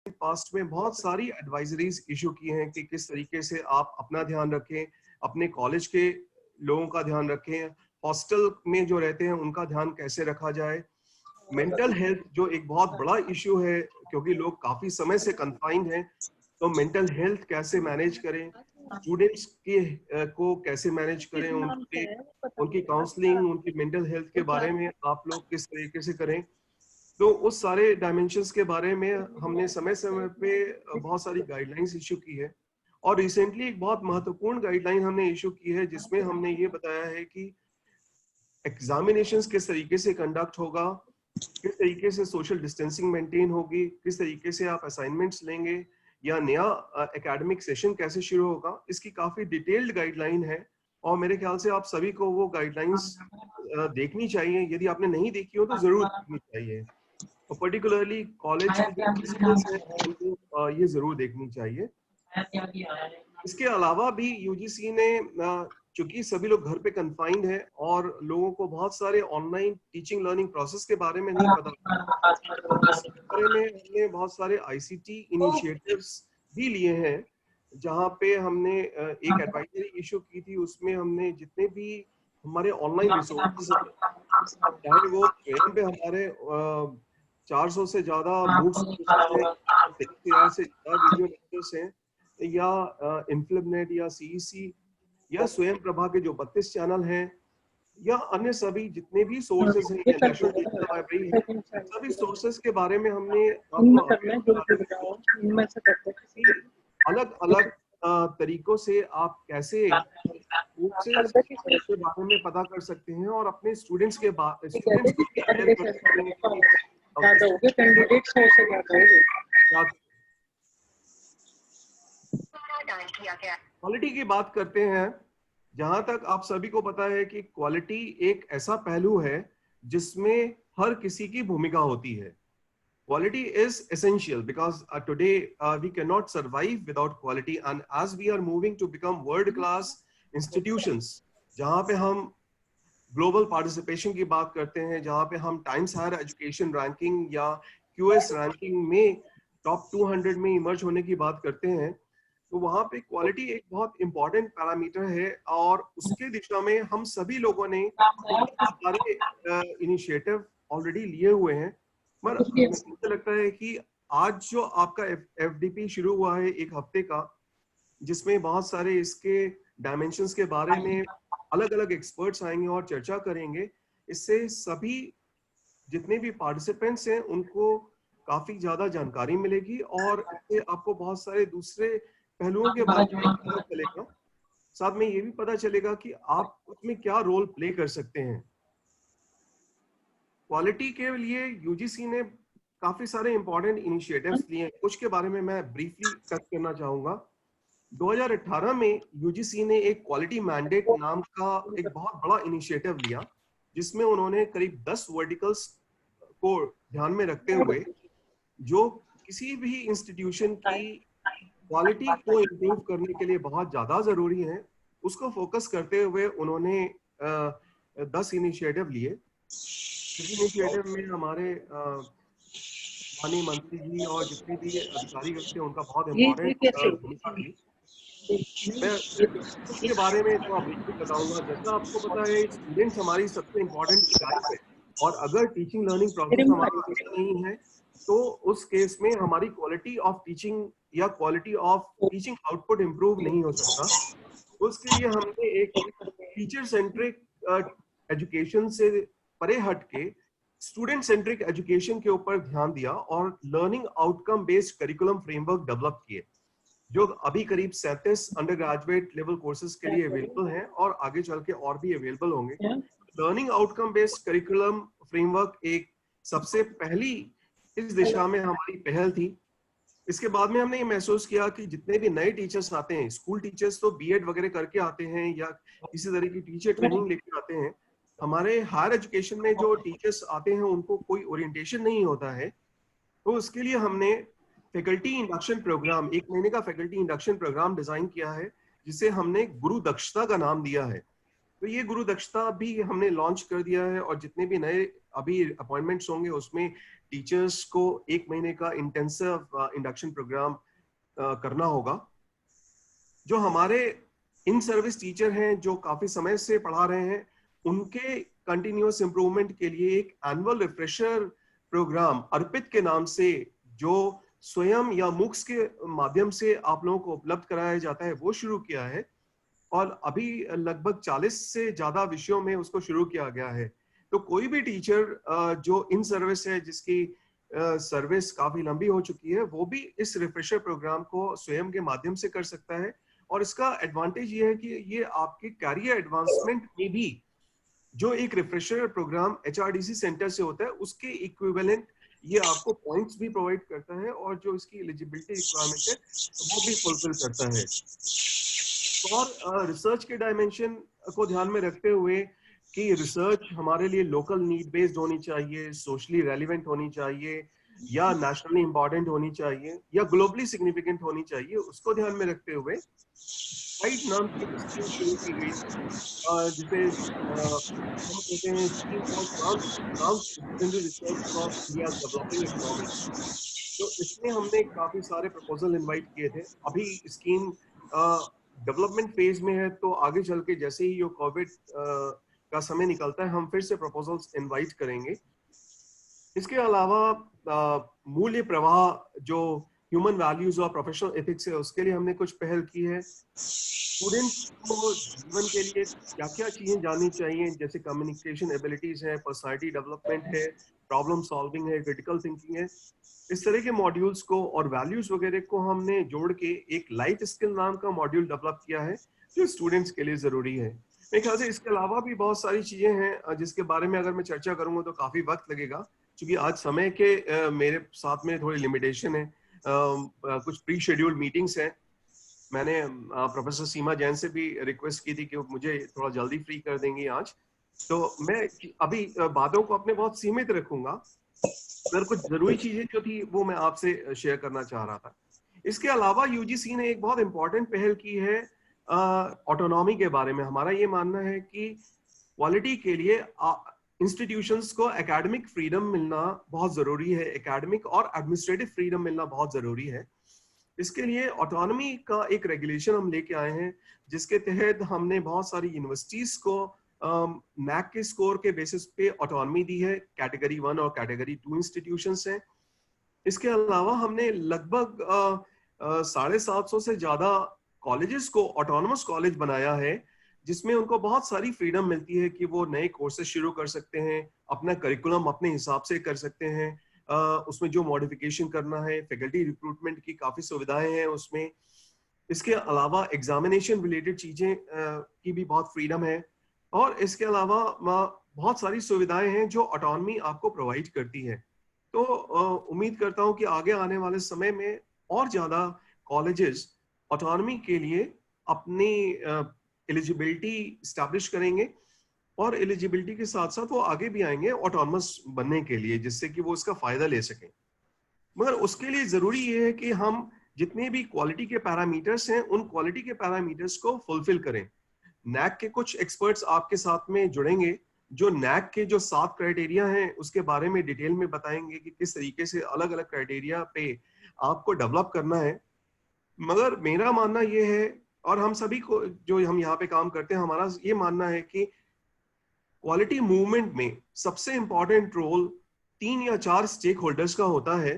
Past में बहुत सारी एडवाइजरीज इशू की हैं कि किस तरीके से आप अपना ध्यान रखें, अपने कॉलेज के लोगों का ध्यान रखें, हॉस्टल में जो रहते हैं उनका ध्यान कैसे रखा जाए, मेंटल हेल्थ जो एक बहुत बड़ा इशू है क्योंकि लोग काफी समय से कन्फाइंड हैं, तो मेंटल हेल्थ कैसे मैनेज करें, स्टूडेंट्स के को कैसे मैनेज करें, उनकी काउंसलिंग, उनकी मेंटल हेल्थ के बारे में आप लोग किस तरीके से करें। तो उस सारे डायमेंशंस के बारे में हमने समय समय पे बहुत सारी गाइडलाइंस इशू की है। और रिसेंटली एक बहुत महत्वपूर्ण गाइडलाइन हमने इशू की है जिसमें हमने ये बताया है कि एग्जामिनेशंस किस तरीके से कंडक्ट होगा, किस तरीके से सोशल डिस्टेंसिंग मेंटेन होगी, किस तरीके से आप असाइनमेंट्स लेंगे या नया एकेडमिक सेशन कैसे शुरू होगा, इसकी काफी डिटेल्ड गाइडलाइन है। और मेरे ख्याल से आप सभी को वो गाइडलाइंस देखनी चाहिए। यदि आपने नहीं देखी हो तो जरूर देखनी चाहिए, और पर्टिकुलरली कॉलेज की जो प्रिंसिपल्स हैं उनको ये जरूर देखनी चाहिए। इसके अलावा भी यूजीसी ने, चूंकि सभी लोग घर पे कन्फाइंड है और लोगों को बहुत सारे ऑनलाइन टीचिंग लर्निंग प्रोसेस के बारे में नहीं पता, इस बारे में हमने बहुत सारे आईसीटी इनिशिएटिव्स भी लिए हैं, जहाँ पे हमने एक एडवाइजरी इशू की थी। उसमें हमने जितने भी हमारे ऑनलाइन रिसोर्सेज, चाहे वो स्वयं पे हमारे 400 से ज्यादा मूक्स हैं, 23,000 से ज्यादा वीडियो लेक्चर्स हैं, या इनफ्लिबनेट या सीईसी या स्वयं प्रभा के जो 32 चैनल हैं, या अन्य सभी जितने भी सोर्सेज हैं, नेशनल डिजिटल लाइब्रेरी है, सभी सोर्सेज के बारे में हमने अलग अलग तरीकों से आप कैसे कोर्सेज के बारे में पता कर सकते हैं और अपने स्टूडेंट्स के स्टूडेंट्स को अवेयर कर सकते हैं कि क्वालिटी की बात करते हैं। जहां तक आप सभी को पता है कि क्वालिटी एक ऐसा पहलू है जिसमें हर किसी की भूमिका होती है। Quality is essential because today we cannot survive without quality, and as we are moving to become world class institutions, जहाँ पे हम ग्लोबल पार्टिसिपेशन की बात करते हैं, जहाँ पे हम टाइम्स हायर एजुकेशन रैंकिंग या क्यूएस रैंकिंग में टॉप 200 में इमर्ज होने की बात करते हैं, तो वहाँ पे क्वालिटी एक बहुत इंपॉर्टेंट पैरामीटर है। और उसके दिशा में हम सभी लोगों ने सारे इनिशिएटिव ऑलरेडी लिए हुए हैं। पर मुझे लगता है कि आज जो आपका एफडीपी शुरू हुआ है एक हफ्ते का, जिसमें बहुत सारे इसके डायमेंशंस के बारे में अलग अलग एक्सपर्ट्स आएंगे और चर्चा करेंगे, इससे सभी जितने भी पार्टिसिपेंट्स हैं उनको काफी ज्यादा जानकारी मिलेगी और इससे आपको बहुत सारे दूसरे पहलुओं के बारे में पता चलेगा। साथ में ये भी पता चलेगा कि आप उसमें क्या रोल प्ले कर सकते हैं। क्वालिटी के लिए यूजीसी ने काफी सारे इंपॉर्टेंट इनिशिएटिव्स लिए हैं, कुछ के बारे में मैं ब्रीफली टच करना चाहूंगा। 2018 में यूजीसी ने एक क्वालिटी मैंडेट नाम का एक बहुत बड़ा इनिशिएटिव लिया, जिसमें उन्होंने करीब 10 वर्टिकल्स को ध्यान में रखते हुए जो किसी भी इंस्टीट्यूशन की क्वालिटी को इम्प्रूव करने के लिए बहुत ज्यादा जरूरी है, उसको फोकस करते हुए उन्होंने 10 इनिशिएटिव लिए। इस इनिशिएटिव में हमारे माननीय मंत्री जी और जितने भी अधिकारी थे उनका बहुत इम्पोर्टेंट भूमिका थी। मैं उसके बारे में थोड़ा ब्रीफली बताऊंगा। जैसा आपको पता है, स्टूडेंट्स हमारी सबसे इम्पोर्टेंट लाइफ है, और अगर टीचिंग लर्निंग प्रोसेस हमारा अच्छा नहीं है तो उस केस में हमारी क्वालिटी ऑफ टीचिंग या quality of teaching output improve नहीं हो सकता। उसके लिए हमने एक टीचर सेंट्रिक एजुकेशन से परे हट के स्टूडेंट सेंट्रिक एजुकेशन के ऊपर ध्यान दिया और learning outcome based curriculum framework develop किए, जो अभी करीब 37 अंडर ग्रेजुएट लेवल कोर्सेज के लिए अवेलेबल हैं और आगे चल के और भी अवेलेबल होंगे। Learning outcome based curriculum framework एक सबसे पहली इस दिशा में हमारी पहल थी। इसके बाद में हमने ये महसूस किया कि जितने भी नए टीचर्स आते हैं, स्कूल टीचर्स तो बीएड वगैरह करके आते हैं या किसी तरह की टीचर ट्रेनिंग लेके आते हैं, हमारे हायर एजुकेशन में जो टीचर्स आते हैं उनको कोई ओरिएंटेशन नहीं होता है। तो उसके लिए हमने फैकल्टी इंडक्शन प्रोग्राम, 1 महीने का फैकल्टी इंडक्शन प्रोग्राम डिजाइन किया है, जिसे हमने गुरु दक्षता का नाम दिया है। तो ये गुरु दक्षता भी हमने लॉन्च कर दिया है, और जितने भी नए अभी अपॉइंटमेंट्स होंगे उसमें टीचर्स को 1 महीने का इंटेंसिव इंडक्शन प्रोग्राम करना होगा। जो हमारे इन सर्विस टीचर हैं जो काफी समय से पढ़ा रहे हैं, उनके कंटिन्यूअस इंप्रूवमेंट के लिए एक एनुअल रिफ्रेशर प्रोग्राम अर्पित के नाम से, जो स्वयं या मूक्स के माध्यम से आप लोगों को उपलब्ध कराया जाता है, वो शुरू किया है। और अभी लगभग 40 से ज्यादा विषयों में उसको शुरू किया गया है। तो कोई भी टीचर जो इन सर्विस है, जिसकी सर्विस काफी लंबी हो चुकी है, वो भी इस रिफ्रेशर प्रोग्राम को स्वयं के माध्यम से कर सकता है। और इसका एडवांटेज ये है कि ये आपके कैरियर एडवांसमेंट में भी, जो एक रिफ्रेशर प्रोग्राम HRDC सेंटर से होता है, उसके इक्विवेलेंट ये आपको पॉइंट्स भी प्रोवाइड करता है, और जो इसकी एलिजिबिलिटी रिक्वायरमेंट है वो भी फुलफिल करता है। और रिसर्च के डायमेंशन को ध्यान में रखते हुए कि रिसर्च हमारे लिए लोकल नीड बेस्ड होनी चाहिए, सोशली रेलिवेंट होनी चाहिए, या नेशनली इंपॉर्टेंट होनी चाहिए, या ग्लोबली सिग्निफिकेंट होनी चाहिए, उसको ध्यान में रखते हुए साइट नाम की एक स्कीम शुरू की गई, जिसे हम कहते हैं scheme for transdisciplinary research for India's developing economy. तो इसमें हमने काफी सारे प्रपोजल इनवाइट किए थे। अभी स्कीम डेवलपमेंट फेज में है, तो आगे चल के जैसे ही ये कोविड का समय निकलता है, हम फिर से प्रपोजल्स इनवाइट करेंगे। इसके अलावा मूल्य प्रवाह, जो ह्यूमन वैल्यूज और प्रोफेशनल एथिक्स है, उसके लिए हमने कुछ पहल की है। स्टूडेंट्स को जीवन के लिए क्या क्या चीजें जाननी चाहिए, जैसे कम्युनिकेशन एबिलिटीज है, पर्सनालिटी डेवलपमेंट है, प्रॉब्लम सॉल्विंग है, क्रिटिकल थिंकिंग है, इस तरह के मॉड्यूल्स को और वैल्यूज वगैरह को हमने जोड़ के एक लाइफ स्किल नाम का मॉड्यूल डेवलप किया है, जो स्टूडेंट्स के लिए जरूरी है। मेरे ख्याल से इसके अलावा भी बहुत सारी चीजें हैं जिसके बारे में अगर मैं चर्चा करूंगा तो काफी वक्त लगेगा, क्योंकि आज समय के मेरे साथ में थोड़ी लिमिटेशन है। कुछ प्री शेड्यूल्ड मीटिंग्स हैं। मैंने प्रोफेसर सीमा जैन से भी रिक्वेस्ट की थी कि मुझे थोड़ा जल्दी फ्री कर देंगी आज, तो मैं अभी बातों को अपने बहुत सीमित रखूंगा, मगर कुछ जरूरी चीजें जो थी वो मैं आपसे शेयर करना चाह रहा था। इसके अलावा यूजीसी ने एक बहुत इंपॉर्टेंट पहल की है ऑटोनॉमी के बारे में। हमारा ये मानना है कि क्वालिटी के लिए इंस्टीट्यूशंस को एकेडमिक फ्रीडम मिलना बहुत जरूरी है, एकेडमिक और एडमिनिस्ट्रेटिव फ्रीडम मिलना बहुत जरूरी है। इसके लिए ऑटोनॉमी का एक रेगुलेशन हम लेके आए हैं, जिसके तहत हमने बहुत सारी यूनिवर्सिटीज को नैक के स्कोर के बेसिस पे ऑटोनॉमी दी है। कैटेगरी 1 और कैटेगरी 2 इंस्टीट्यूशंस हैं। इसके अलावा हमने लगभग 750 से ज्यादा कॉलेजेस को ऑटोनॉमस कॉलेज बनाया है, जिसमें उनको बहुत सारी फ्रीडम मिलती है कि वो नए कोर्सेज शुरू कर सकते हैं, अपना करिकुलम अपने हिसाब से कर सकते हैं, उसमें जो मॉडिफिकेशन करना है, फैकल्टी रिक्रूटमेंट की काफी सुविधाएं हैं उसमें। इसके अलावा एग्जामिनेशन रिलेटेड चीजें की भी बहुत फ्रीडम है, और इसके अलावा बहुत सारी सुविधाएं हैं जो ऑटोनॉमी आपको प्रोवाइड करती है। तो उम्मीद करता हूं कि आगे आने वाले समय में और ज्यादा कॉलेजेस ऑटोनॉमी के लिए अपनी एलिजिबिलिटी स्टैब्लिश करेंगे, और एलिजिबिलिटी के साथ साथ वो आगे भी आएंगे ऑटोनॉमस बनने के लिए, जिससे कि वो इसका फायदा ले सकें। मगर उसके लिए जरूरी ये है कि हम जितने भी क्वालिटी के पैरामीटर्स हैं, उन क्वालिटी के पैरामीटर्स को फुलफिल करें। नैक के कुछ एक्सपर्ट्स आपके साथ में जुड़ेंगे, जो नैक के जो 7 क्राइटेरिया हैं उसके बारे में डिटेल में बताएंगे कि किस तरीके से अलग अलग क्राइटेरिया पे आपको डेवलप करना है। मगर मेरा मानना ये है, और हम सभी को जो हम यहाँ पे काम करते हैं, हमारा ये मानना है कि क्वालिटी मूवमेंट में सबसे इंपॉर्टेंट रोल 3 या 4 स्टेक होल्डर्स का होता है,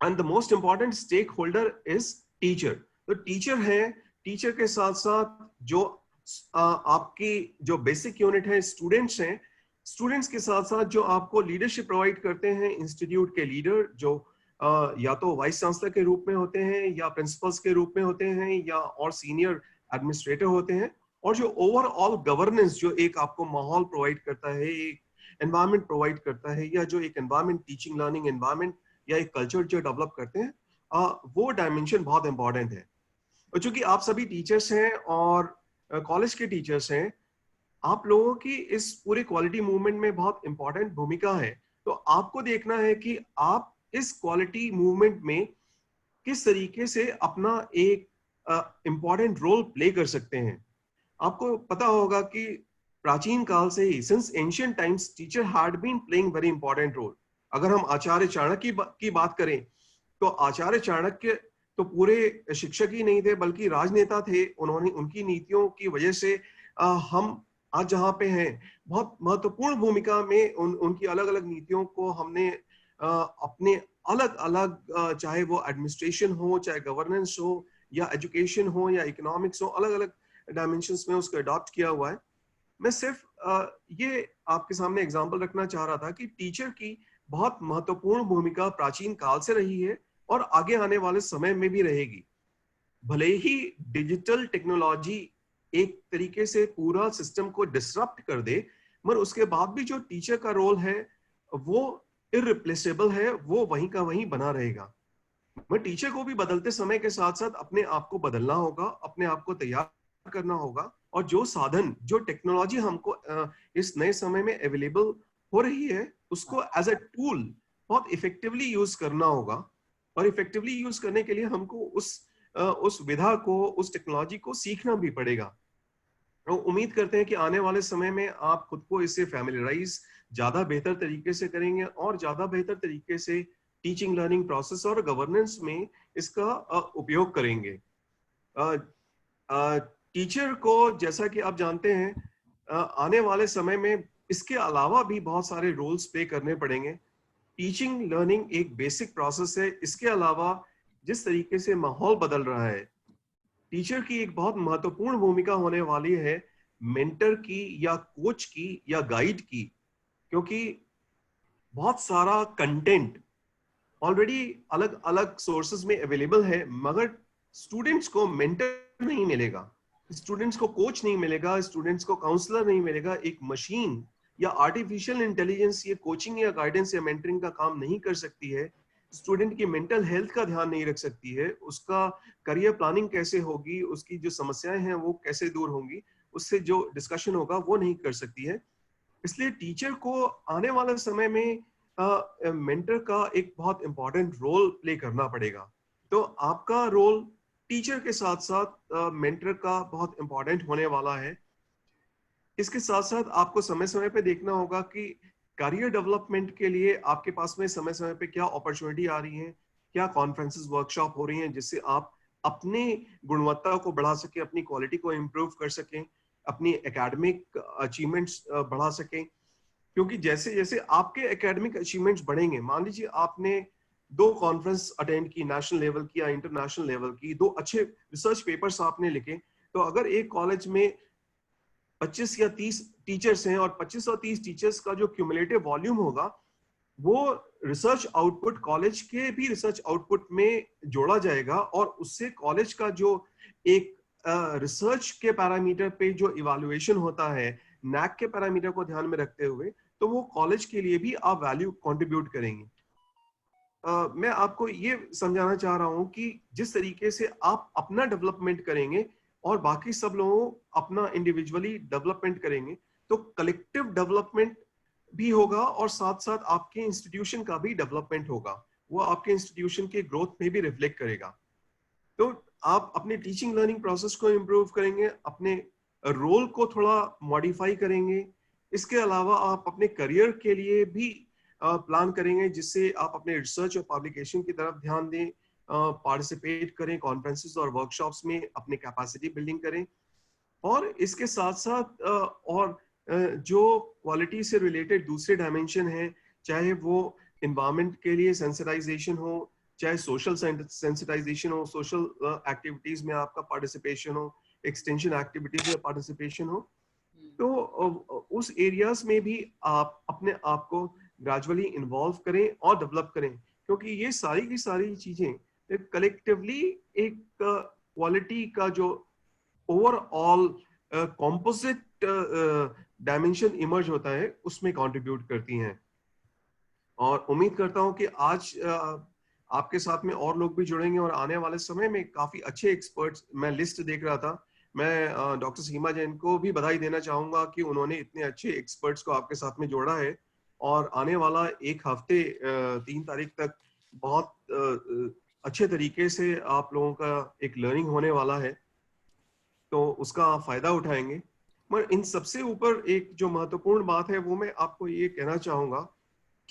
and the most important stake holder is teacher. तो टीचर है, टीचर के साथ साथ जो आपकी जो बेसिक यूनिट है स्टूडेंट्स हैं, स्टूडेंट्स के साथ साथ जो आपको लीडरशिप प्रोवाइड करते हैं इंस्टीट्यूट के लीडर, जो या तो वाइस चांसलर के रूप में होते हैं, या प्रिंसिपल्स के रूप में होते हैं, या और सीनियर एडमिनिस्ट्रेटर होते हैं, और जो ओवरऑल गवर्नेंस जो एक आपको माहौल प्रोवाइड करता है, एक एनवायरनमेंट प्रोवाइड करता है, या जो एक एनवायरनमेंट टीचिंग लर्निंग एनवायरनमेंट या एक कल्चर जो डेवलप करते हैं, वो डायमेंशन बहुत इंपॉर्टेंट है। और चूंकि आप सभी टीचर्स हैं और कॉलेज के टीचर्स हैं, आप लोगों की इस पूरे क्वालिटी मूवमेंट में बहुत इंपॉर्टेंट भूमिका है। तो आपको देखना है कि आप इस क्वालिटी मूवमेंट में किस तरीके से अपना एक इंपॉर्टेंट रोल प्ले कर सकते हैं। आपको पता होगा कि प्राचीन काल से ही, since ancient times, teacher had been playing very important role. अगर हम आचार्य चाणक्य की बात करें, तो आचार्य चाणक्य तो पूरे शिक्षक ही नहीं थे बल्कि राजनेता थे। उन्होंने, उनकी नीतियों की वजह से हम आज जहाँ पे हैं, बहुत महत्वपूर्ण भूमिका में उनकी अलग अलग नीतियों को हमने अपने अलग अलग, चाहे वो एडमिनिस्ट्रेशन हो, चाहे गवर्नेंस हो, या एजुकेशन हो, या इकोनॉमिक्स हो, अलग अलग डायमेंशंस में उसको अडॉप्ट किया हुआ है। मैं सिर्फ ये आपके सामने एग्जांपल रखना चाह रहा था कि टीचर की बहुत महत्वपूर्ण भूमिका प्राचीन काल से रही है और आगे आने वाले समय में भी रहेगी। भले ही डिजिटल टेक्नोलॉजी एक तरीके से पूरा सिस्टम को डिसरप्ट कर दे, मगर उसके बाद भी जो टीचर का रोल है वो इररिप्लेसेबल है, वो वहीं का वहीं बना रहेगा। मगर टीचर को भी बदलते समय के साथ साथ अपने आप को बदलना होगा, अपने आप को तैयार करना होगा, और जो साधन, जो टेक्नोलॉजी हमको इस नए समय में अवेलेबल हो रही है, उसको एज अ टूल बहुत इफेक्टिवली यूज करना होगा। और इफेक्टिवली यूज करने के लिए हमको उस विधा को, उस टेक्नोलॉजी को सीखना भी पड़ेगा। तो उम्मीद करते हैं कि आने वाले समय में आप खुद को इससे फैमिलियराइज ज्यादा बेहतर तरीके से करेंगे और ज्यादा बेहतर तरीके से टीचिंग लर्निंग प्रोसेस और गवर्नेंस में इसका उपयोग करेंगे। टीचर को, जैसा कि आप जानते हैं, आने वाले समय में इसके अलावा भी बहुत सारे रोल्स प्ले करने पड़ेंगे। टीचिंग लर्निंग एक बेसिक प्रोसेस है, इसके अलावा जिस तरीके से माहौल बदल रहा है, टीचर की एक बहुत महत्वपूर्ण भूमिका होने वाली है मेंटर की, या कोच की, या गाइड की। क्योंकि बहुत सारा कंटेंट ऑलरेडी अलग अलग सोर्सेज में अवेलेबल है, मगर स्टूडेंट्स को मेंटर नहीं मिलेगा, स्टूडेंट्स को कोच नहीं मिलेगा, स्टूडेंट्स को काउंसलर नहीं मिलेगा। एक मशीन या आर्टिफिशियल इंटेलिजेंस ये कोचिंग या गाइडेंस या मेंटरिंग का काम नहीं कर सकती है, स्टूडेंट की मेंटल हेल्थ का ध्यान नहीं रख सकती है, उसका करियर प्लानिंग कैसे होगी, उसकी जो समस्याएं हैं वो कैसे दूर होंगी, उससे जो डिस्कशन होगा वो नहीं कर सकती है। इसलिए टीचर को आने वाले समय में मेंटर का एक बहुत इंपॉर्टेंट रोल प्ले करना पड़ेगा। तो आपका रोल टीचर के साथ साथ मेंटर का बहुत इंपॉर्टेंट होने वाला है। इसके साथ साथ आपको समय समय पे देखना होगा कि करियर डेवलपमेंट के लिए आपके पास में समय समय पे क्या अपॉर्चुनिटी आ रही है, क्या कॉन्फ्रेंसेस वर्कशॉप हो रही हैं जिससे आप अपने गुणवत्ता को बढ़ा सकें, अपनी क्वालिटी को इम्प्रूव कर सकें, अपनी एकेडमिक अचीवमेंट्स बढ़ा सकें। क्योंकि जैसे जैसे आपके एकेडमिक अचीवमेंट्स बढ़ेंगे, मान लीजिए आपने 2 कॉन्फ्रेंस अटेंड की, नेशनल लेवल की या इंटरनेशनल लेवल की, 2 अच्छे रिसर्च पेपर्स आपने लिखे, तो अगर एक कॉलेज में 25 या 30 टीचर्स हैं और 25 और 30 टीचर्स का जो क्यूमुलेटिव वॉल्यूम होगा, वो रिसर्च आउटपुट कॉलेज के भी रिसर्च आउटपुट में जोड़ा जाएगा, और उससे कॉलेज का जो एक रिसर्च के पैरामीटर पे जो इवैल्यूएशन होता है, नैक के पैरामीटर को ध्यान में रखते हुए, तो वो कॉलेज के लिए भी आप वैल्यू कंट्रीब्यूट करेंगे। मैं आपको ये समझाना चाह रहा हूँ कि जिस तरीके से आप अपना डेवलपमेंट करेंगे और बाकी सब लोगों अपना इंडिविजुअली डेवलपमेंट करेंगे, तो कलेक्टिव डेवलपमेंट भी होगा और साथ साथ आपके इंस्टीट्यूशन का भी डेवलपमेंट होगा। वो आपके इंस्टीट्यूशन के ग्रोथ में भी रिफ्लेक्ट करेगा। तो आप अपने टीचिंग लर्निंग प्रोसेस को इम्प्रूव करेंगे, अपने रोल को थोड़ा मॉडिफाई करेंगे। इसके अलावा आप अपने करियर के लिए भी प्लान करेंगे, जिससे आप अपने रिसर्च और पब्लिकेशन की तरफ ध्यान दें, पार्टिसिपेट करें कॉन्फ्रेंसेस और वर्कशॉप्स में, अपने कैपेसिटी बिल्डिंग करें। और इसके साथ साथ जो क्वालिटी से रिलेटेड दूसरे डायमेंशन हैं, चाहे वो इन्वायरमेंट के लिए सेंसिटाइजेशन हो, चाहे सोशल सेंसिटाइजेशन हो, सोशल एक्टिविटीज में आपका पार्टिसिपेशन हो, एक्सटेंशन एक्टिविटीज में पार्टिसिपेशन हो, तो उस एरियाज में भी आप अपने आप को ग्रेजुअली इन्वॉल्व करें और डेवलप करें। क्योंकि ये सारी की सारी चीजें कलेक्टिवली एक क्वालिटी का जो ओवरऑल कॉम्पोजिट डायमेंशन इमर्ज होता है, उसमें कंट्रीब्यूट करती हैं। और उम्मीद करता हूं कि आज आपके साथ में और लोग भी जुड़ेंगे और आने वाले समय में काफी अच्छे एक्सपर्ट्स, मैं लिस्ट देख रहा था, मैं डॉक्टर सीमा जैन को भी बधाई देना चाहूंगा कि उन्होंने इतने अच्छे एक्सपर्ट्स को आपके साथ में जोड़ा है। और आने वाला एक हफ्ते 3 तारीख तक बहुत अच्छे तरीके से आप लोगों का एक लर्निंग होने वाला है, तो उसका आप फायदा उठाएंगे। मगर इन सबसे ऊपर एक जो महत्वपूर्ण बात है वो मैं आपको ये कहना चाहूंगा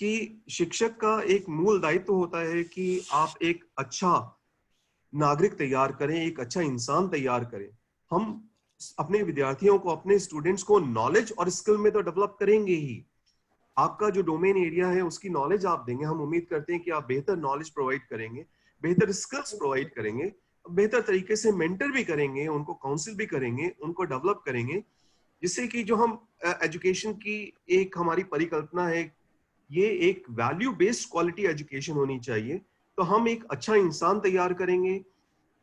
कि शिक्षक का एक मूल दायित्व होता है कि आप एक अच्छा नागरिक तैयार करें, एक अच्छा इंसान तैयार करें। हम अपने विद्यार्थियों को, अपने स्टूडेंट्स को नॉलेज और स्किल में तो डेवलप करेंगे ही। आपका जो डोमेन एरिया है उसकी नॉलेज आप देंगे, हम उम्मीद करते हैं कि आप बेहतर नॉलेज प्रोवाइड करेंगे, बेहतर स्किल्स प्रोवाइड करेंगे, बेहतर तरीके से मेंटर भी करेंगे, उनको काउंसिल भी करेंगे, उनको डेवलप करेंगे, जिससे कि जो हम एजुकेशन की एक हमारी परिकल्पना है, ये एक वैल्यू बेस्ड क्वालिटी एजुकेशन होनी चाहिए। तो हम एक अच्छा इंसान तैयार करेंगे,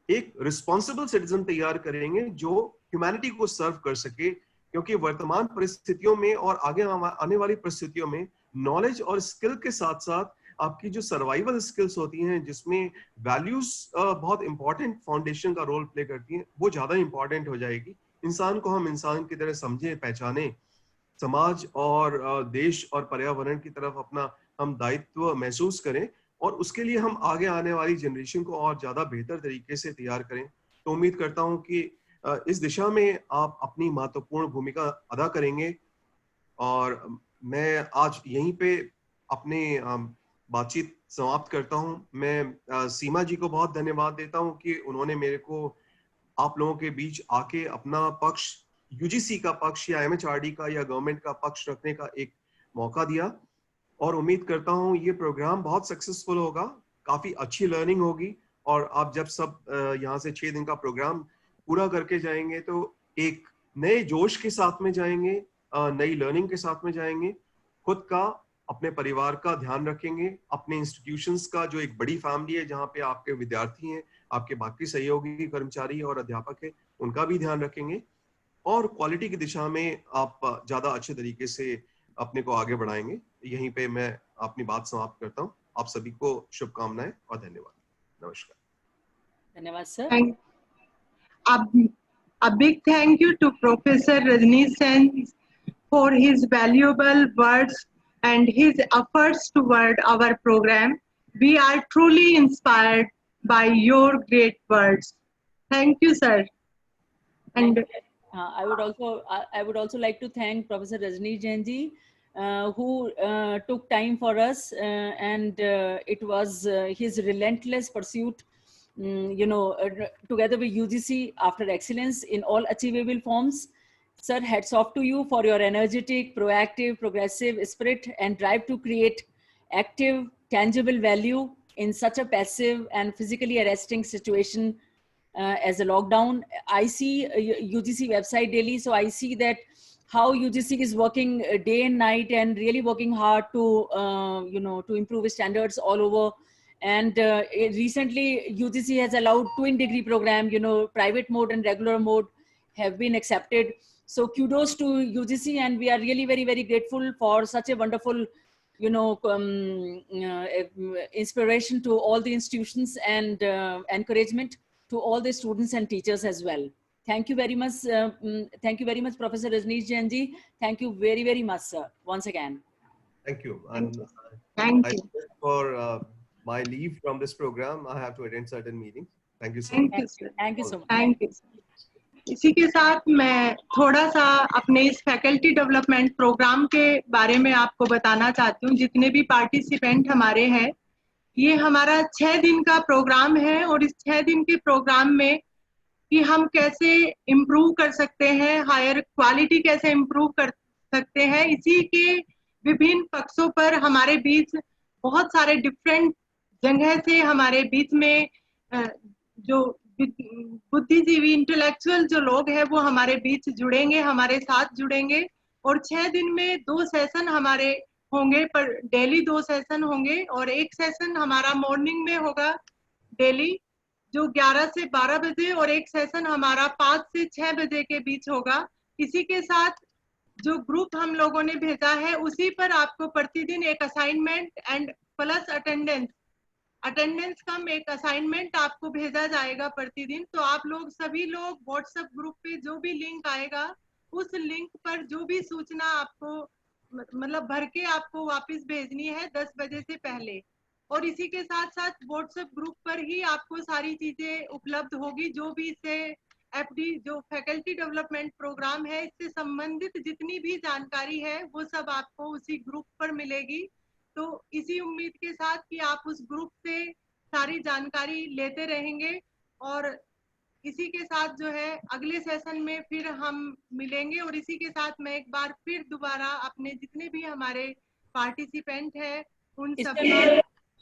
एक रिस्पॉन्सिबल सिटीजन तैयार करेंगे जो ह्यूमैनिटी को सर्व कर सके। क्योंकि वर्तमान परिस्थितियों में और आगे आने वाली परिस्थितियों में नॉलेज और स्किल के साथ साथ आपकी जो सर्वाइवल स्किल्स होती हैं, जिसमें वैल्यूज बहुत इंपॉर्टेंट फाउंडेशन का रोल प्ले करती हैं, वो ज्यादा इंपॉर्टेंट हो जाएगी। इंसान को हम इंसान की तरह समझें, पहचाने, समाज और देश और पर्यावरण की तरफ अपना हम दायित्व महसूस करें, और उसके लिए हम आगे आने वाली जनरेशन को और ज्यादा बेहतर तरीके से तैयार करें। तो उम्मीद करता हूं कि इस दिशा में आप अपनी महत्वपूर्ण भूमिका अदा करेंगे। और मैं आज यहीं पे अपने बातचीत समाप्त करता हूं। मैं सीमा जी को बहुत धन्यवाद देता हूं कि उन्होंने मेरे को आप लोगों के बीच आके अपना पक्ष, यूजीसी का पक्ष या एमएचआरडी का या गवर्नमेंट का पक्ष रखने का एक मौका दिया। और उम्मीद करता हूँ ये प्रोग्राम बहुत सक्सेसफुल होगा, काफी अच्छी लर्निंग होगी। और आप जब सब यहाँ से 6 दिन का प्रोग्राम पूरा करके जाएंगे तो एक नए जोश के साथ में जाएंगे, नई लर्निंग के साथ में जाएंगे, खुद का, अपने परिवार का ध्यान रखेंगे, अपने इंस्टीट्यूशंस का जो एक बड़ी फैमिली है जहाँ पे आपके विद्यार्थी हैं, आपके बाकी सहयोगी कर्मचारी और अध्यापक हैं, उनका भी ध्यान रखेंगे, और क्वालिटी की दिशा में आप ज्यादा अच्छे तरीके से अपने को आगे बढ़ाएंगे। यहीं पे मैं अपनी बात समाप्त करता हूँ। आप सभी को शुभकामनाएं और धन्यवाद। नमस्कार। धन्यवाद sir. A big thank you to Professor Rajneesh Sen for his valuable words and his efforts toward our program. We are truly inspired by your great words. Thank you, sir. And I would also like to thank Professor Rajneesh Jain ji, who took time for us, and it was his relentless pursuit, together with UGC after excellence in all achievable forms. Sir, hats off to you for your energetic, proactive, progressive spirit and drive to create active, tangible value in such a passive and physically arresting situation as a lockdown. I see UGC website daily, so I see that how UGC is working day and night and really working hard to to improve standards all over. And recently UGC has allowed twin degree program, private mode and regular mode have been accepted. So kudos to UGC, and we are really very, very grateful for such a wonderful inspiration to all the institutions and encouragement to all the students and teachers as well. Thank you very much. Thank you very much, Professor Rajneesh Jain ji. Thank you very, very much, sir. Once again. Thank you. And thank you for my leave from this program. I have to attend certain meetings. Thank you so much. Thank you, sir. Thank you so much. Thank you. इसी के साथ मैं थोड़ा सा अपने इस faculty development programme के बारे में आपको बताना चाहती हूँ। जितने भी पार्टिसिपेंट हमारे हैं, ये हमारा 6 दिन का प्रोग्राम है, और इस 6 दिन के प्रोग्राम में कि हम कैसे इम्प्रूव कर सकते हैं, हायर क्वालिटी कैसे इम्प्रूव कर सकते हैं, इसी के विभिन्न पक्षों पर हमारे बीच बहुत सारे डिफरेंट जगह से हमारे बीच में जो बुद्धिजीवी इंटेलेक्चुअल जो लोग हैं वो हमारे बीच जुड़ेंगे, हमारे साथ जुड़ेंगे। और 6 दिन में 2 सेशन हमारे होंगे, पर डेली 2 सेशन होंगे, और एक सेशन हमारा मॉर्निंग में होगा डेली जो 11 से 12 बजे, और एक सेशन हमारा 5 से 6 बजे के बीच होगा। इसी के साथ जो ग्रुप हम लोगों ने भेजा है उसी पर आपको प्रतिदिन एक असाइनमेंट एंड प्लस अटेंडेंस कम एक असाइनमेंट आपको भेजा जाएगा प्रतिदिन। तो आप लोग सभी लोग व्हाट्सएप ग्रुप पे जो भी लिंक आएगा उस लिंक पर जो भी सूचना आपको मतलब भर के आपको वापस भेजनी है 10 बजे से पहले। और इसी के साथ साथ व्हाट्सएप ग्रुप पर ही आपको सारी चीजें उपलब्ध होगी, जो भी इससे एफडी जो फैकल्टी डेवलपमेंट प्रोग्राम है इससे संबंधित जितनी भी जानकारी है वो सब आपको उसी ग्रुप पर मिलेगी। तो इसी उम्मीद के साथ कि आप उस ग्रुप से सारी जानकारी लेते रहेंगे, और इसी के साथ जो है अगले सेशन में फिर हम मिलेंगे। और इसी के साथ मैं एक बार फिर दोबारा अपने जितने भी हमारे पार्टिसिपेंट हैं उन सबका,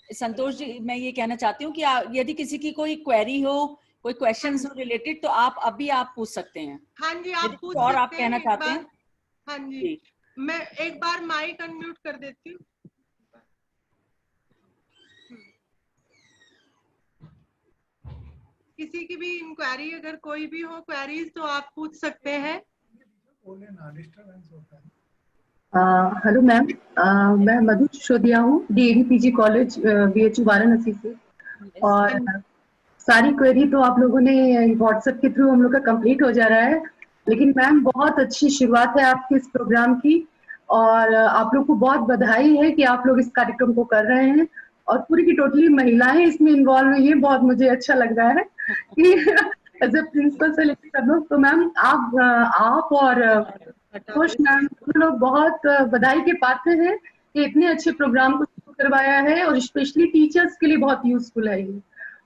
संतोष जी मैं ये कहना चाहती हूँ कि यदि किसी की कोई क्वेरी हो, कोई क्वेश्चंस हो रिलेटेड, तो आप अभी आप पूछ सकते हैं। हाँ जी आप पूछ और आप सकते कहना हैं एक चाहते बार। हैं? हाँ जी मैं एक बार माइक अनम्यूट कर देती हूँ। किसी की भी इंक्वायरी अगर कोई भी हो क्वेरीज तो आप पूछ सकते हैं। हेलो मैम, मैं मधु सिसोदिया हूँ, DAV PG college BHU Varanasi से। और सारी क्वेरी तो आप लोगों ने व्हाट्सएप के थ्रू हम लोग का कंप्लीट हो जा रहा है, लेकिन मैम बहुत अच्छी शुरुआत है आपके इस प्रोग्राम की, और आप लोग को बहुत बधाई है कि आप लोग इस कार्यक्रम को कर रहे हैं, और पूरी की टोटली महिलाएं इसमें इन्वॉल्व हुई है। बहुत मुझे अच्छा लग रहा है कि एज ए प्रिंसिपल से लेकर सब लोग। तो मैम आप और खुश मैम हम लोग बहुत बधाई के पात्र हैं कि इतने अच्छे प्रोग्राम को शुरू करवाया है, और स्पेशली टीचर्स के लिए बहुत यूजफुल है ये,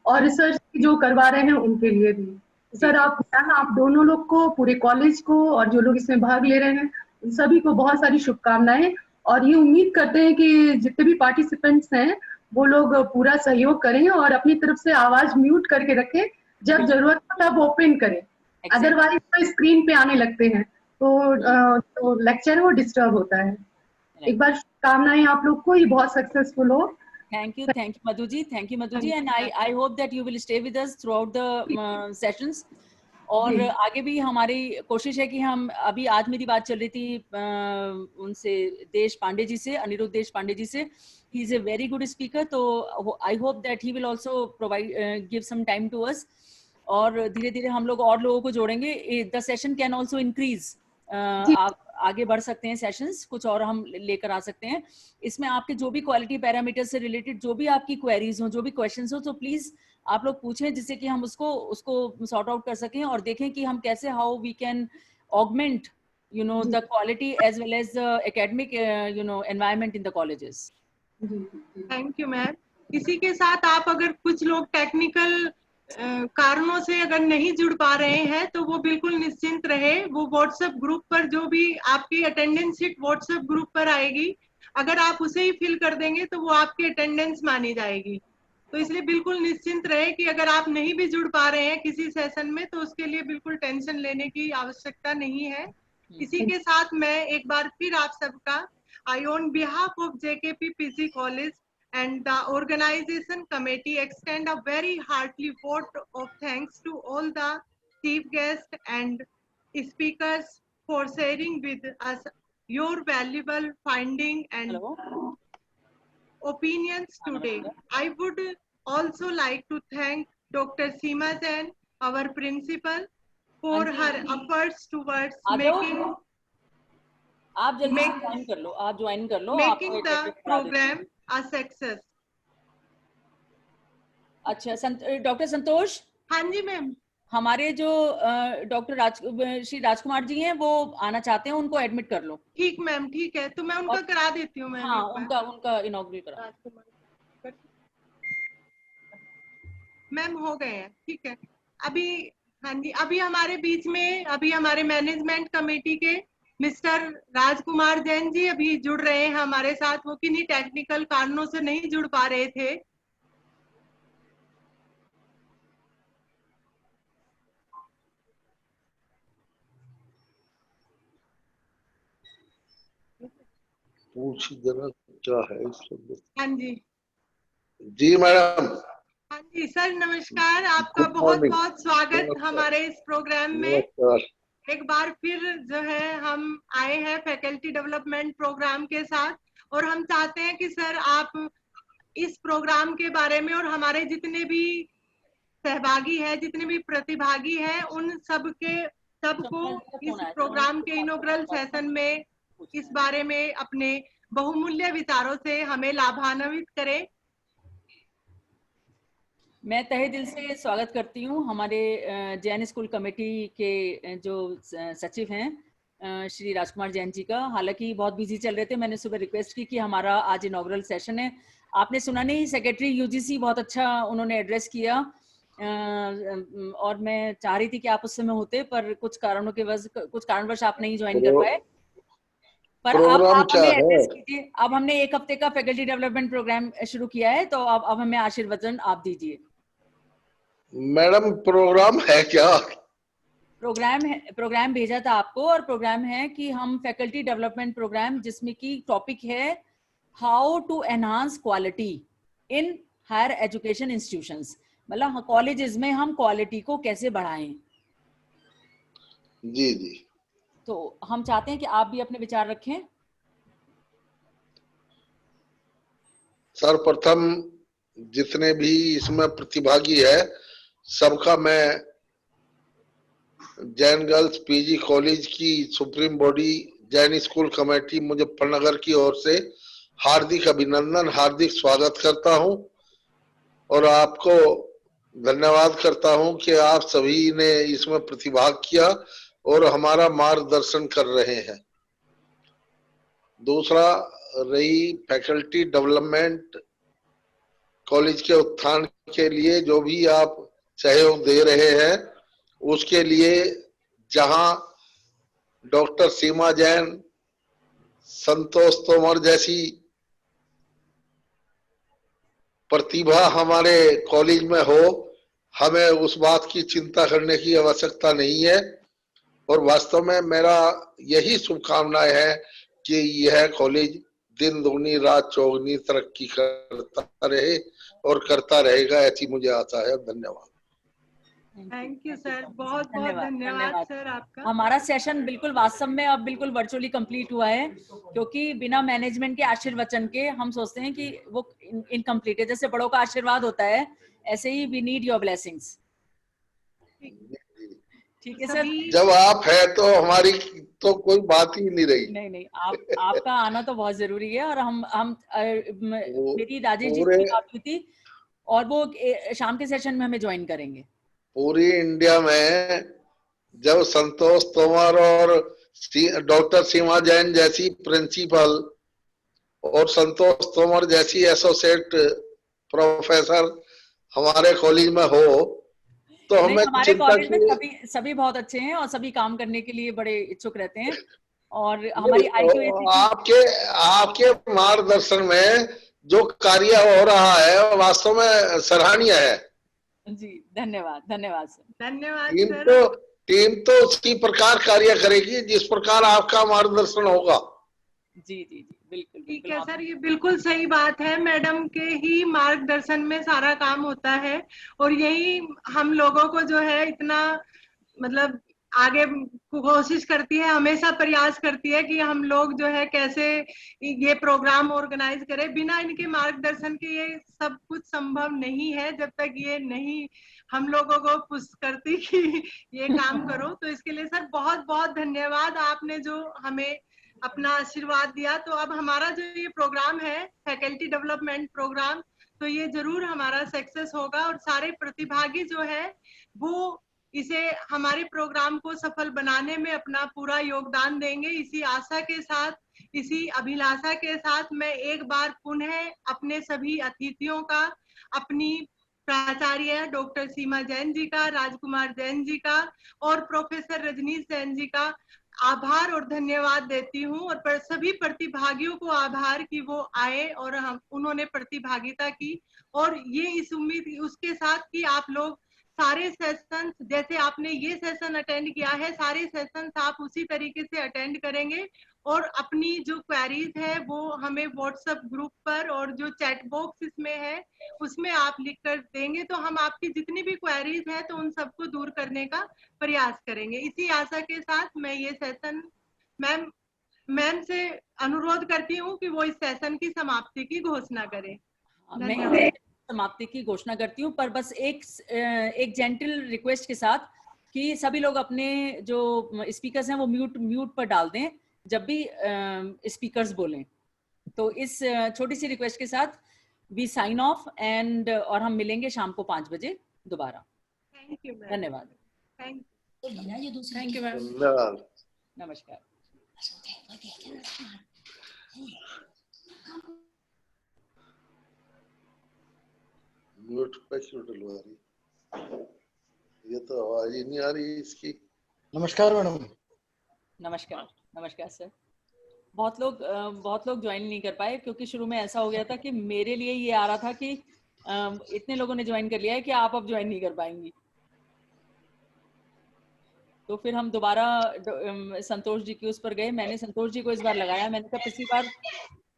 और रिसर्च जो करवा रहे हैं उनके लिए भी। सर आप दोनों लोग को, पूरे कॉलेज को, और जो लोग इसमें भाग ले रहे हैं उन सभी को बहुत सारी शुभकामनाएं, और ये उम्मीद करते हैं कि जितने भी पार्टिसिपेंट्स हैं वो लोग पूरा सहयोग करें और अपनी तरफ से आवाज म्यूट करके रखें, जब जरूरत हो तब ओपन करें, अदरवाइज तो स्क्रीन पे आने लगते हैं तो लेक्चर वो डिस्टर्ब होता है। एक बार शुभकामनाएं आप लोग को, ये बहुत सक्सेसफुल हो। Thank you Madhu ji, and I hope that you will stay with us throughout the sessions. और आगे भी हमारी कोशिश है कि हम अभी आज मेरी बात चल रही थी उनसे, देश पांडे जी से, अनिरुद्ध देश पांडे जी से। He is a very good speaker, तो I hope that he will also provide give some time to us, और धीरे धीरे हम लोग और लोगों को जोड़ेंगे। The session can also increase, आप आगे बढ़ सकते हैं, सेशंस कुछ और हम लेकर आ सकते हैं। इसमें आपके जो भी क्वालिटी पैरामीटर से रिलेटेड जो भी आपकी क्वेरीज हो, जो भी क्वेश्चंस हो, तो प्लीज आप लोग पूछें, जिससे कि हम उसको सॉर्ट आउट कर सकें और देखें कि हम कैसे, how we can augment the quality as well as the academic environment in the colleges. Thank you ma'am. इसी के साथ आप अगर कुछ लोग टेक्निकल कारणों से अगर नहीं जुड़ पा रहे हैं तो वो बिल्कुल निश्चिंत रहे। वो व्हाट्सएप ग्रुप पर जो भी आपकी अटेंडेंस शीट व्हाट्सएप ग्रुप पर आएगी, अगर आप उसे ही फिल कर देंगे तो वो आपकी अटेंडेंस मानी जाएगी। तो इसलिए बिल्कुल निश्चिंत रहे कि अगर आप नहीं भी जुड़ पा रहे हैं किसी सेशन में तो उसके लिए बिल्कुल टेंशन लेने की आवश्यकता नहीं है। इसी के साथ मैं एक बार फिर आप सबका, I on behalf of JKP PG College and the organization committee extend a very hearty vote of thanks to all the chief guests and speakers for sharing with us your valuable finding and opinions today. I would also like to thank Dr. Seema Jain, our principal, for her efforts towards making आप जल्दी से join कर लो, आप join कर लो, making the program a success. अच्छा, doctor संतोष। हाँ जी ma'am. हमारे जो डॉक्टर श्री राजकुमार जी हैं वो आना चाहते हैं, उनको एडमिट कर लो। ठीक मैम, ठीक है, तो मैं उनका करा देती हूँ मैम। हाँ, उनका इनॉग्रेट करा। मैम हो गए हैं, ठीक है। अभी हाँ जी, अभी हमारे बीच में अभी हमारे मैनेजमेंट कमेटी के मिस्टर राजकुमार जैन जी अभी जुड़ रहे हैं हमारे साथ। वो किन्हीं टेक्निकल कारणों से नहीं जुड़ पा रहे थे। पूछ जरा क्या है इसमें। हाँ जी जी मैडम। हाँ जी सर, नमस्कार। आपका बहुत बहुत स्वागत हमारे इस प्रोग्राम में। एक बार फिर जो है हम आए हैं फैकल्टी डेवलपमेंट प्रोग्राम के साथ, और हम चाहते हैं कि सर आप इस प्रोग्राम के बारे में और हमारे जितने भी सहभागी हैं, जितने भी प्रतिभागी हैं, उन सबको इस प्रोग्राम के इनॉग्रल सेशन में इस बारे में अपने बहुमूल्य विचारों से हमें लाभान्वित करें। मैं तहे दिल से स्वागत करती हूँ हमारे जैन स्कूल कमेटी के जो सचिव हैं श्री राजकुमार जैन जी का। हालांकि बहुत बिजी चल रहे थे, मैंने सुबह रिक्वेस्ट की कि हमारा आज इनॉग्रल सेशन है। आपने सुना नहीं, सेक्रेटरी यूजीसी बहुत अच्छा उन्होंने एड्रेस किया, और मैं चाह रही थी कि आप उस समय होते, पर कुछ कारणवश आप नहीं ज्वाइन कर पाए। पर अब प्रोग्राम आप क्या हमें है? एड्रेस कीजिए। अब हमने 1 हफ्ते का फैकल्टी डेवलपमेंट प्रोग्राम शुरू किया है, तो अब हमें आशीर्वचन आप दीजिए। मैडम प्रोग्राम है क्या? प्रोग्राम भेजा था आपको, और प्रोग्राम है कि हम फैकल्टी डेवलपमेंट प्रोग्राम, जिसमें की टॉपिक है how to enhance quality in higher education institutions, मतलब कॉलेजेस में हम क्वालिटी को कैसे बढ़ाएं। जी जी। तो हम चाहते हैं कि आप भी अपने विचार रखें। सर्वप्रथम जितने भी इसमें प्रतिभागी है सबका मैं जैन गर्ल्स पीजी कॉलेज की supreme body Jain school committee Muzaffarnagar की ओर से हार्दिक अभिनंदन, हार्दिक स्वागत करता हूं और आपको धन्यवाद करता हूं कि आप सभी ने इसमें प्रतिभाग किया और हमारा मार्गदर्शन कर रहे हैं। दूसरा, रही फैकल्टी डेवलपमेंट कॉलेज के उत्थान के लिए जो भी आप सहयोग दे रहे हैं, उसके लिए जहां डॉक्टर सीमा जैन, संतोष तोमर जैसी प्रतिभा हमारे कॉलेज में हो, हमें उस बात की चिंता करने की आवश्यकता नहीं है। और वास्तव में मेरा यही शुभकामनाएं है कि यह कॉलेज दिन दुगनी रात चौगुनी तरक्की करता रहे और करता रहेगा, ऐसी मुझे आशा है। धन्यवाद। थैंक यू सर, बहुत बहुत धन्यवाद सर आपका। हमारा सेशन बिल्कुल वास्तव में अब बिल्कुल वर्चुअली कंप्लीट हुआ है, क्योंकि बिना मैनेजमेंट के आशीर्वचन के हम सोचते हैं कि वो इनकम्प्लीट है। जैसे बड़ों का आशीर्वाद होता है, ऐसे ही वी नीड योर ब्लेसिंग्स। ठीक है सर। जब आप है तो हमारी तो कोई बात ही नहीं रही। नहीं, आपका आना तो बहुत जरूरी है। और हम मेरी राजेश जी की बात हुई थी, और वो शाम के सेशन में हमें ज्वाइन करेंगे। पूरी इंडिया में जब संतोष तोमर और डॉक्टर सीमा जैन जैसी प्रिंसिपल और संतोष तोमर जैसी एसोसिएट प्रोफेसर हमारे कॉलेज में हो, तो हमें हमारे चिंता कॉलेज में सभी बहुत अच्छे हैं और सभी काम करने के लिए बड़े इच्छुक रहते हैं। और हमारी आपके मार्गदर्शन में जो कार्य हो रहा है वास्तव में सराहनीय है। जी, धन्यवाद सर। धन्यवाद सर। टीम तो उसी प्रकार कार्य करेगी जिस प्रकार आपका मार्गदर्शन होगा। जी बिल्कुल। ठीक है सर, ये बिल्कुल सही बात है। मैडम के ही मार्गदर्शन में सारा काम होता है, और यही हम लोगों को जो है इतना मतलब आगे कोशिश करती है, हमेशा प्रयास करती है कि हम लोग जो है कैसे ये प्रोग्राम ऑर्गेनाइज करें। बिना इनके मार्गदर्शन के ये सब कुछ संभव नहीं है, जब तक ये नहीं हम लोगों को पुश करती कि ये काम करो। तो इसके लिए सर बहुत बहुत धन्यवाद, आपने जो हमें अपना आशीर्वाद दिया। तो अब हमारा जो ये प्रोग्राम है फैकल्टी डेवलपमेंट प्रोग्राम, तो ये जरूर हमारा सक्सेस होगा, और सारे प्रतिभागी जो है वो इसे हमारे प्रोग्राम को सफल बनाने में अपना पूरा योगदान देंगे। इसी आशा के साथ, इसी अभिलाषा के साथ मैं एक बार पुनः अपने सभी अतिथियों का, अपनी प्राचार्य डॉक्टर सीमा जैन जी का, राजकुमार जैन जी का और प्रोफेसर रजनीश जैन जी का आभार और धन्यवाद देती हूँ। और सभी प्रतिभागियों को आभार कि वो आए और उन्होंने प्रतिभागिता की। और ये इस उम्मीद उसके साथ कि आप लोग सारे सेशंस, जैसे आपने ये सेशन अटेंड किया है, सारे सेशंस आप उसी तरीके से अटेंड करेंगे, और अपनी जो क्वेरीज है वो हमें व्हाट्सएप ग्रुप पर और जो चैट बॉक्स इसमें है उसमें आप लिख कर देंगे, तो हम आपकी जितनी भी क्वेरीज है तो उन सबको दूर करने का प्रयास करेंगे। इसी आशा के साथ मैं ये सेशन मैम से अनुरोध करती हूँ कि वो इस सेशन की समाप्ति की घोषणा करें। मैं समाप्ति की घोषणा करती हूँ, पर बस एक जेंटल रिक्वेस्ट के साथ कि सभी लोग अपने जो स्पीकर्स हैं वो म्यूट पर डाल दें जब भी स्पीकर्स बोलें। तो इस छोटी सी रिक्वेस्ट के साथ वी साइन ऑफ एंड और हम मिलेंगे शाम को 5 बजे दोबारा। Thank you ma'am. धन्यवाद। Thank you ma'am. नमस्कार। म्यूट पे क्यों डलवा रही? ये तो आवाज ही नहीं आ रही इसकी। नमस्कार मैडम। नमस्कार। नमस्कार सर। बहुत लोग ज्वाइन नहीं कर पाए क्योंकि शुरू में ऐसा हो गया था कि मेरे लिए ये आ रहा था कि इतने लोगों ने ज्वाइन कर लिया है कि आप अब ज्वाइन नहीं कर पाएंगी। तो फिर हम दोबारा संतोष जी की उस पर गए। मैंने संतोष जी को इस बार लगाया। मैंने कहा पिछली बार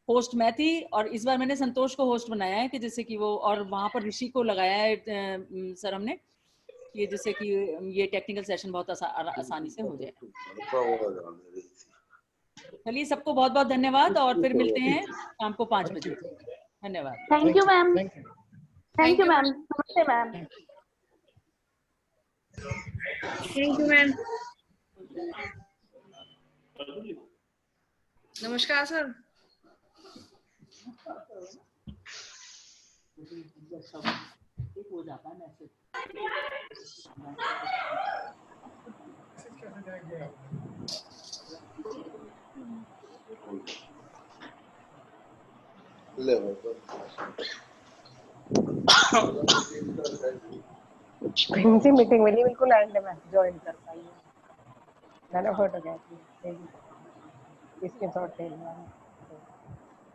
होस्ट मैं थी और इस बार मैंने संतोष को होस्ट बनाया है कि जैसे कि वो, और वहां पर ऋषि को लगाया है सर हमने, कि जिससे कि ये टेक्निकल सेशन बहुत आसानी से हो जाए। चलिए, सबको बहुत बहुत धन्यवाद और फिर मिलते हैं शाम को 5 बजे। धन्यवाद। Thank you ma'am. Thank you ma'am. नमस्ते मैम। Thank you ma'am. नमस्कार सर। हो जाता है मैसेज। प्रिंसी मीटिंग मिली बिल्कुल एंड में ज्वाइन कर पाई हूँ। मैंने फोटो खींची इसके थोड़े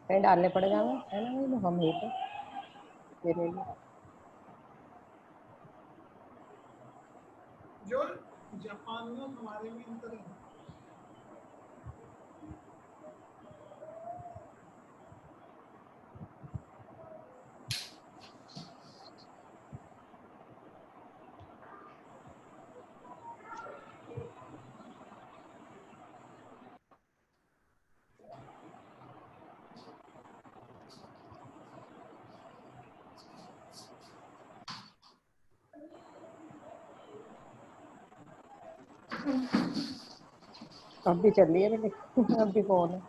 कहीं डालने पड़ जाएगा है ना, हम ही तो मेरे लिए जो जापान में हमारे में अंतर है। अब भी चल रही है मेरी अब भी फोन है।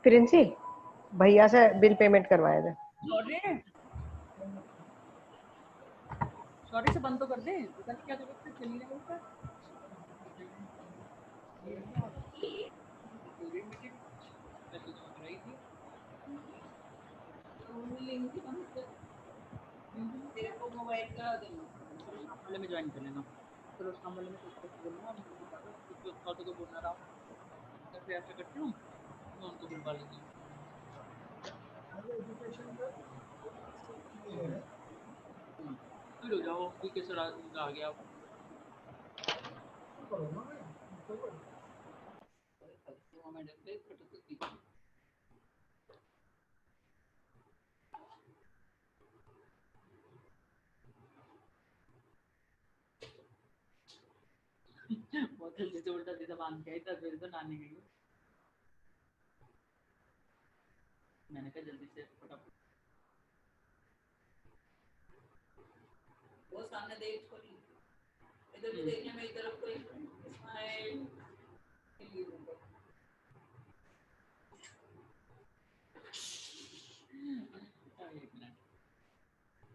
प्रिंसी भैया से बिल पेमेंट करवाए थे। सॉरी से बंद तो कर दे, पता नहीं क्या जरूरत है, चली रही है। तेरे को मोबाइल का वाले में ज्वाइन कर लेना, फिर उस काम वाले में कुछ बोलना, कुछ तो बोलना रहा हूँ, फिर ऐसा करती हूँ मैं उनको बुलवा लेती हूँ। फिर हो जाओ ठीक है सर, आ गया बहुत जल्दी से उल्टा सीधा बांध के आई था, फिर तो नानी गई। मैंने कहा जल्दी से फटाफट वो सामने देख को नहीं, इधर भी देखने में, इधर कोई स्माइल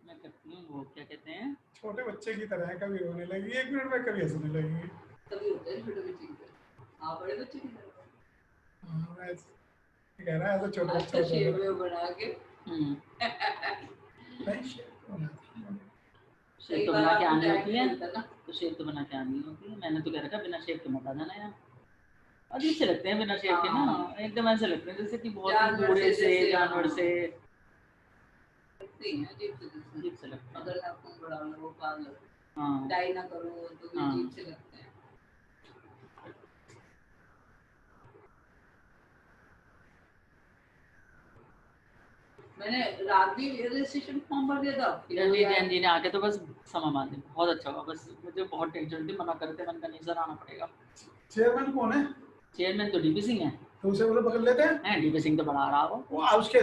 मैं करती हूँ। वो क्या कहते हैं, छोटे बच्चे की तरह है, कभी रोने लगी 1 मिनट में, कभी हंसने लगी। तभी होता है छोटे बच्चे की तरह। आप बड़े बच्चे की तरह। मैं कह रहा है ऐसा छोटा बच्चा शेप में बना के शेप तो बना के आनी होती है, तो शेप तो बना के आनी होती है। मैंने तो कह रखा बिना शेप के मत आ जाना यार, अजीब से लगते हैं बिना शेप के ना, एकदम ऐसे लगते हैं जैसे कि बहुत बूढ़े से जानवर से अजीब से लगते हैं। अगर आपको बड़ा वो पाल डाई ना करो तो भी अजीब से लगते हैं। मैंने रात भी रजिस्ट्रेशन फॉर्म भर दिया था, जैन जी ने आके तो बस समय मान दिया, बहुत अच्छा हुआ। बस मुझे बहुत टेंशन थी, मना करते मन का नहीं सर आना पड़ेगा। चेयरमैन कौन है? चेयरमैन तो डीपी सिंह है। तो उसे बोलो पकड़ लेते हैं। डीपी सिंह तो बना रहा वो उसके